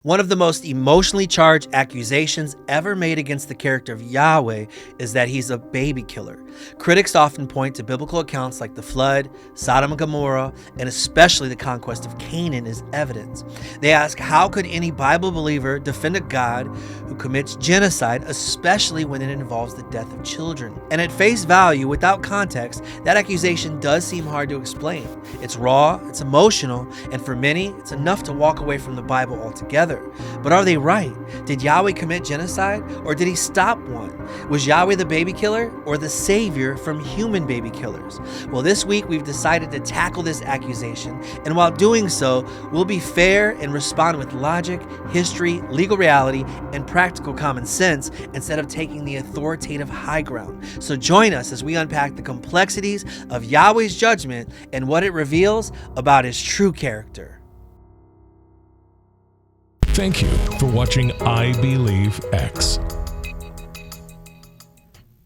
One of the most emotionally charged accusations ever made against the character of Yahweh is that he's a baby killer. Critics often point to biblical accounts like the flood, Sodom and Gomorrah, and especially the conquest of Canaan as evidence. They ask, how could any Bible believer defend a God who commits genocide, especially when it involves the death of children? And at face value, without context, that accusation does seem hard to explain. It's raw, it's emotional, and for many, it's enough to walk away from the Bible altogether. But are they right? Did Yahweh commit genocide, or did he stop one? Was Yahweh the baby killer, or the savior from human baby killers? Well, this week we've decided to tackle this accusation, and while doing so, we'll be fair and respond with logic, history, legal reality, and practical common sense instead of taking the authoritative high ground. So join us as we unpack the complexities of Yahweh's judgment and what it reveals about his true character. Thank you for watching I Believe X.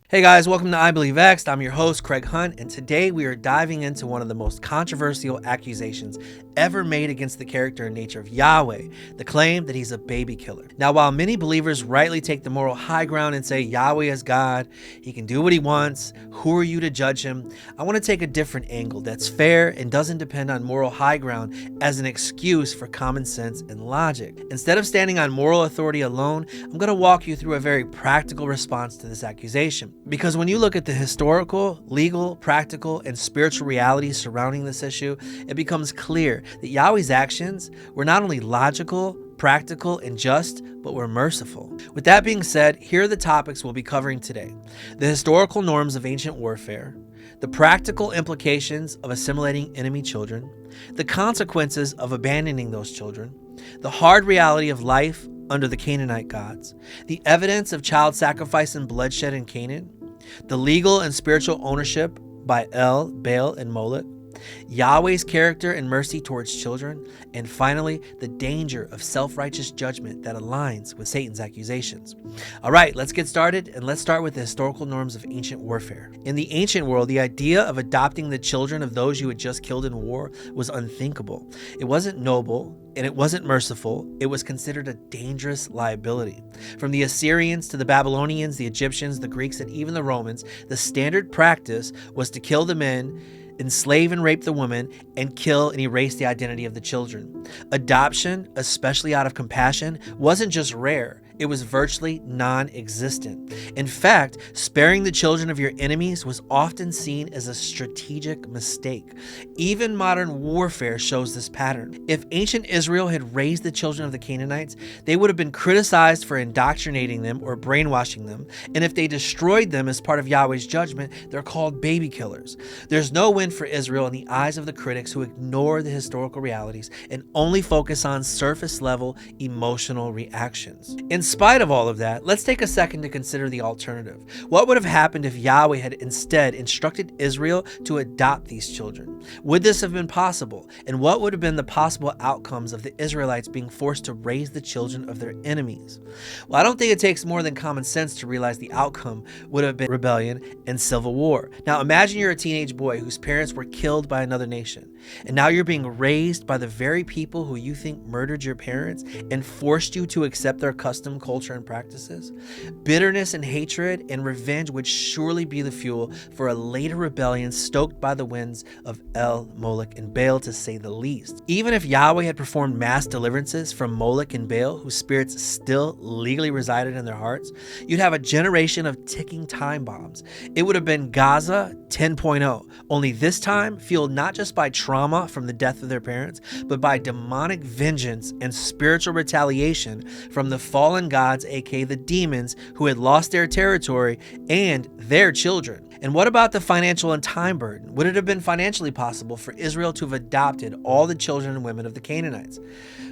Hey guys, welcome to I Believe X. I'm your host, Craig Hunt, and today we are diving into one of the most controversial accusations ever made against the character and nature of Yahweh, the claim that he's a baby killer. Now, while many believers rightly take the moral high ground and say Yahweh is God, he can do what he wants, who are you to judge him? I want to take a different angle that's fair and doesn't depend on moral high ground as an excuse for common sense and logic. Instead of standing on moral authority alone, I'm going to walk you through a very practical response to this accusation. Because when you look at the historical, legal, practical, and spiritual realities surrounding this issue, it becomes clear that Yahweh's actions were not only logical, practical, and just, but were merciful. With that being said, here are the topics we'll be covering today: the historical norms of ancient warfare, the practical implications of assimilating enemy children, the consequences of abandoning those children, the hard reality of life under the Canaanite gods, the evidence of child sacrifice and bloodshed in Canaan, the legal and spiritual ownership by El, Baal, and Molech, Yahweh's character and mercy towards children, and finally, the danger of self-righteous judgment that aligns with Satan's accusations. All right, let's get started, and let's start with the historical norms of ancient warfare. In the ancient world, the idea of adopting the children of those you had just killed in war was unthinkable. It wasn't noble, and it wasn't merciful. It was considered a dangerous liability. From the Assyrians to the Babylonians, the Egyptians, the Greeks, and even the Romans, the standard practice was to kill the men, enslave and rape the women, and kill and erase the identity of the children. Adoption, especially out of compassion, wasn't just rare. It was virtually non-existent. In fact, sparing the children of your enemies was often seen as a strategic mistake. Even modern warfare shows this pattern. If ancient Israel had raised the children of the Canaanites, they would have been criticized for indoctrinating them or brainwashing them. And if they destroyed them as part of Yahweh's judgment, they're called baby killers. There's no win for Israel in the eyes of the critics who ignore the historical realities and only focus on surface-level emotional reactions. In spite of all of that, let's take a second to consider the alternative. What would have happened if Yahweh had instead instructed Israel to adopt these children? Would this have been possible? And what would have been the possible outcomes of the Israelites being forced to raise the children of their enemies? Well, I don't think it takes more than common sense to realize the outcome would have been rebellion and civil war. Now, imagine you're a teenage boy whose parents were killed by another nation, and now you're being raised by the very people who you think murdered your parents and forced you to accept their custom, culture, and practices. Bitterness and hatred and revenge would surely be the fuel for a later rebellion stoked by the winds of El, Molech, and Baal, to say the least. Even if Yahweh had performed mass deliverances from Molech and Baal, whose spirits still legally resided in their hearts, you'd have a generation of ticking time bombs. It would have been Gaza 10.0, only this time fueled not just by trauma from the death of their parents, but by demonic vengeance and spiritual retaliation from the fallen gods, aka the demons, who had lost their territory and their children. And what about the financial and time burden? Would it have been financially possible for Israel to have adopted all the children and women of the Canaanites?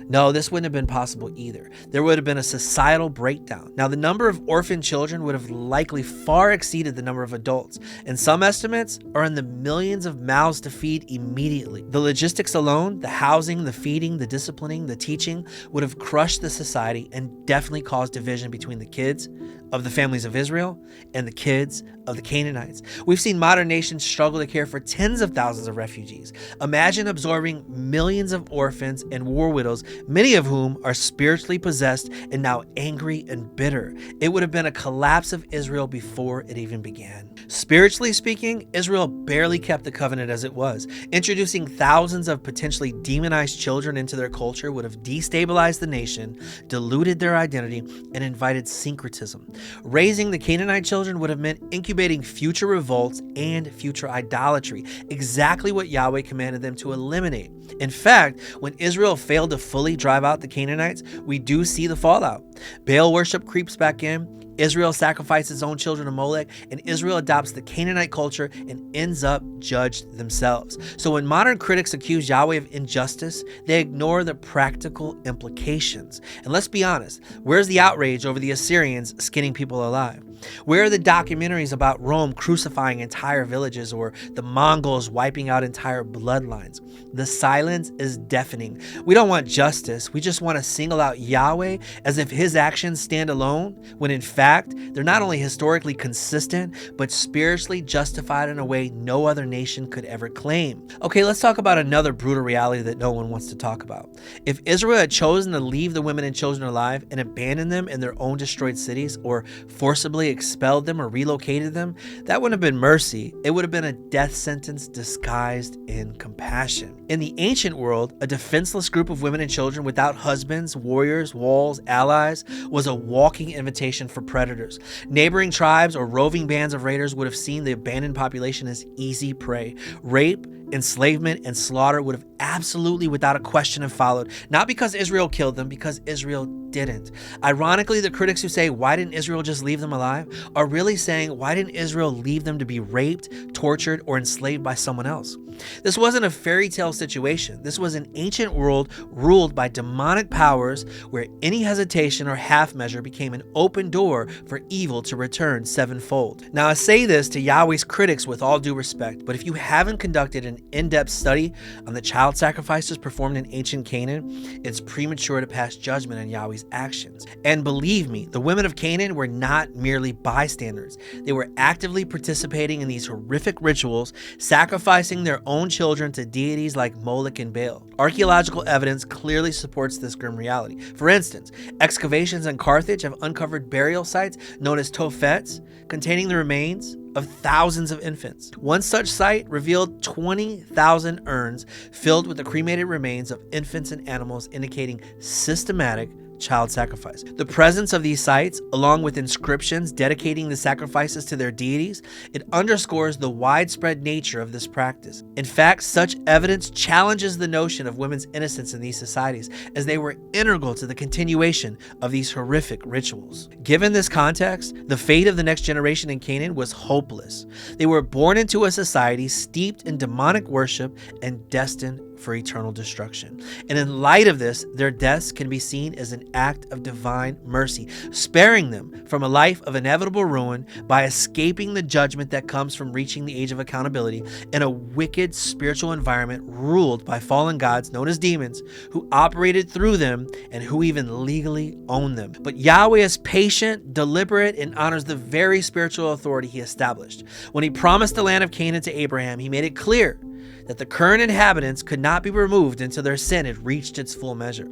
No, this wouldn't have been possible either. There would have been a societal breakdown. Now, the number of orphan children would have likely far exceeded the number of adults, and some estimates are in the millions of mouths to feed immediately. The logistics alone, the housing, the feeding, the disciplining, the teaching, would have crushed the society and definitely caused division between the kids of the families of Israel and the kids of the Canaanites. We've seen modern nations struggle to care for tens of thousands of refugees. Imagine absorbing millions of orphans and war widows many of whom are spiritually possessed and now angry and bitter. It would have been a collapse of Israel before it even began. Spiritually speaking, Israel barely kept the covenant as it was. Introducing thousands of potentially demonized children into their culture would have destabilized the nation, diluted their identity, and invited syncretism. Raising the Canaanite children would have meant incubating future revolts and future idolatry, exactly what Yahweh commanded them to eliminate. In fact, when Israel failed to fully drive out the Canaanites, we do see the fallout. Baal worship creeps back in, Israel sacrifices its own children to Molech, and Israel adopts the Canaanite culture and ends up judged themselves. So when modern critics accuse Yahweh of injustice, they ignore the practical implications. And let's be honest, where's the outrage over the Assyrians skinning people alive? Where are the documentaries about Rome crucifying entire villages or the Mongols wiping out entire bloodlines? The silence is deafening. We don't want justice. We just want to single out Yahweh as if his actions stand alone, when in fact, they're not only historically consistent, but spiritually justified in a way no other nation could ever claim. Okay, let's talk about another brutal reality that no one wants to talk about. If Israel had chosen to leave the women and children alive and abandon them in their own destroyed cities, or forcibly expelled them or relocated them, that wouldn't have been mercy. It would have been a death sentence disguised in compassion. In the ancient world, a defenseless group of women and children without husbands, warriors, walls, allies was a walking invitation for predators. Neighboring tribes or roving bands of raiders would have seen the abandoned population as easy prey. Rape, enslavement, and slaughter would have absolutely, without a question, have followed. Not because Israel killed them, because Israel didn't. Ironically, the critics who say, why didn't Israel just leave them alive, are really saying, why didn't Israel leave them to be raped, tortured, or enslaved by someone else? This wasn't a fairy tale situation. This was an ancient world ruled by demonic powers where any hesitation or half measure became an open door for evil to return sevenfold. Now, I say this to Yahweh's critics with all due respect, but if you haven't conducted an in-depth study on the child sacrifices performed in ancient Canaan, it's premature to pass judgment on Yahweh's actions. And believe me, the women of Canaan were not merely bystanders. They were actively participating in these horrific rituals, sacrificing their own children to deities like Molech and Baal. Archaeological evidence clearly supports this grim reality. For instance, excavations in Carthage have uncovered burial sites known as Tophets, containing the remains of thousands of infants. One such site revealed 20,000 urns filled with the cremated remains of infants and animals, indicating systematic child sacrifice. The presence of these sites, along with inscriptions dedicating the sacrifices to their deities, it underscores the widespread nature of this practice. In fact, such evidence challenges the notion of women's innocence in these societies, as they were integral to the continuation of these horrific rituals. Given this context, the fate of the next generation in Canaan was hopeless. They were born into a society steeped in demonic worship and destined for eternal destruction. And in light of this, their deaths can be seen as an act of divine mercy, sparing them from a life of inevitable ruin by escaping the judgment that comes from reaching the age of accountability in a wicked spiritual environment ruled by fallen gods known as demons, who operated through them and who even legally own them. But Yahweh is patient, deliberate, and honors the very spiritual authority he established. When he promised the land of Canaan to Abraham, he made it clear that the current inhabitants could not be removed until their sin had reached its full measure.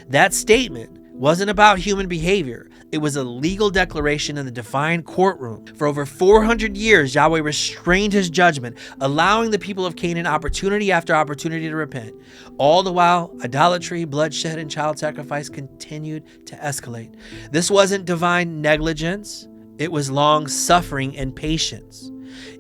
That statement wasn't about human behavior. It was a legal declaration in the divine courtroom. For over 400 years, Yahweh restrained his judgment, allowing the people of Canaan opportunity after opportunity to repent. All the while, idolatry, bloodshed, and child sacrifice continued to escalate. This wasn't divine negligence. It was long-suffering and patience.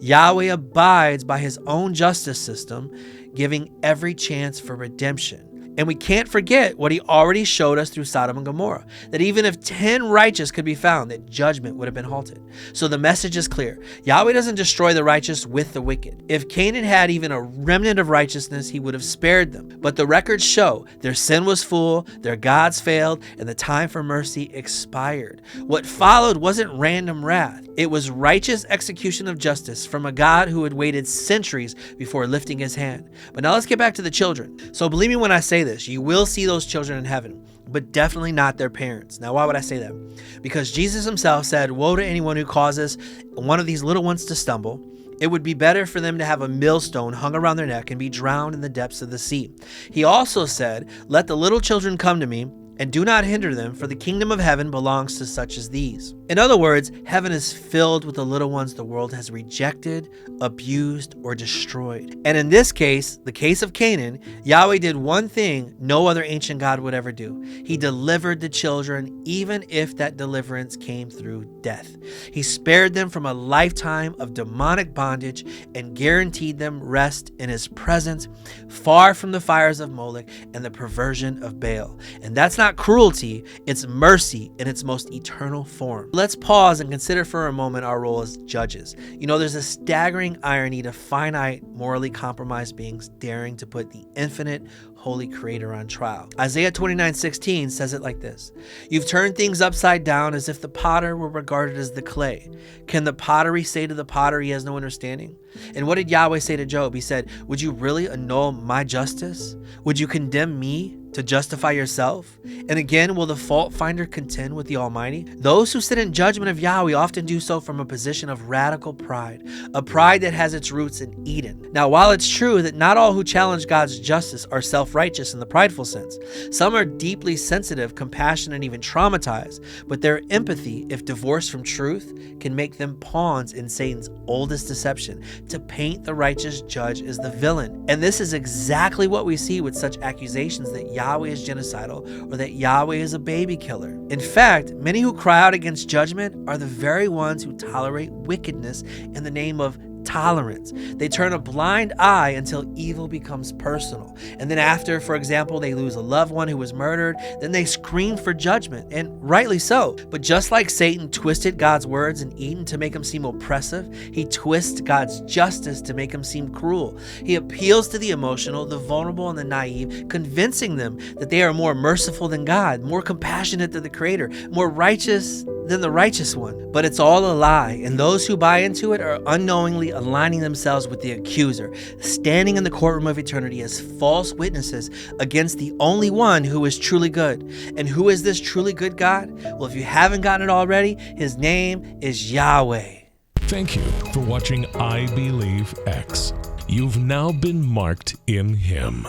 Yahweh abides by his own justice system, giving every chance for redemption. And we can't forget what he already showed us through Sodom and Gomorrah, that even if 10 righteous could be found, that judgment would have been halted. So the message is clear. Yahweh doesn't destroy the righteous with the wicked. If Canaan had even a remnant of righteousness, he would have spared them. But the records show their sin was full, their gods failed, and the time for mercy expired. What followed wasn't random wrath. It was righteous execution of justice from a God who had waited centuries before lifting his hand. But now let's get back to the children. So believe me when I say this, you will see those children in heaven, but definitely not their parents. Now, why would I say that? Because Jesus himself said, "Woe to anyone who causes one of these little ones to stumble." It would be better for them to have a millstone hung around their neck and be drowned in the depths of the sea. He also said, "Let the little children come to me, and do not hinder them, for the kingdom of heaven belongs to such as these." In other words, heaven is filled with the little ones the world has rejected, abused, or destroyed. And in this case, the case of Canaan, Yahweh did one thing no other ancient God would ever do. He delivered the children, even if that deliverance came through death. He spared them from a lifetime of demonic bondage and guaranteed them rest in his presence, far from the fires of Molech and the perversion of Baal. And that's not cruelty, it's mercy in its most eternal form. Let's pause and consider for a moment our role as judges. You know, there's a staggering irony to finite, morally compromised beings daring to put the infinite, holy creator on trial. Isaiah 29:16 says it like this: "You've turned things upside down as if the potter were regarded as the clay. Can the pottery say to the potter he has no understanding?" And what did Yahweh say to Job? He said, "Would you really annul my justice? Would you condemn me to justify yourself? And again, will the fault finder contend with the Almighty?" Those who sit in judgment of Yahweh often do so from a position of radical pride, a pride that has its roots in Eden. Now, while it's true that not all who challenge God's justice are self-righteous in the prideful sense, some are deeply sensitive, compassionate, and even traumatized, but their empathy, if divorced from truth, can make them pawns in Satan's oldest deception, to paint the righteous judge as the villain. And this is exactly what we see with such accusations that Yahweh is genocidal or that Yahweh is a baby killer. In fact, many who cry out against judgment are the very ones who tolerate wickedness in the name of tolerance. They turn a blind eye until evil becomes personal. And then after, for example, they lose a loved one who was murdered, then they scream for judgment, and rightly so. But just like Satan twisted God's words in Eden to make him seem oppressive, he twists God's justice to make him seem cruel. He appeals to the emotional, the vulnerable, and the naive, convincing them that they are more merciful than God, more compassionate than the Creator, more righteous than the righteous one. But it's all a lie, and those who buy into it are unknowingly aligning themselves with the accuser, standing in the courtroom of eternity as false witnesses against the only one who is truly good. And who is this truly good God? Well, if you haven't gotten it already, his name is Yahweh. Thank you for watching I Believe X. You've now been marked in him.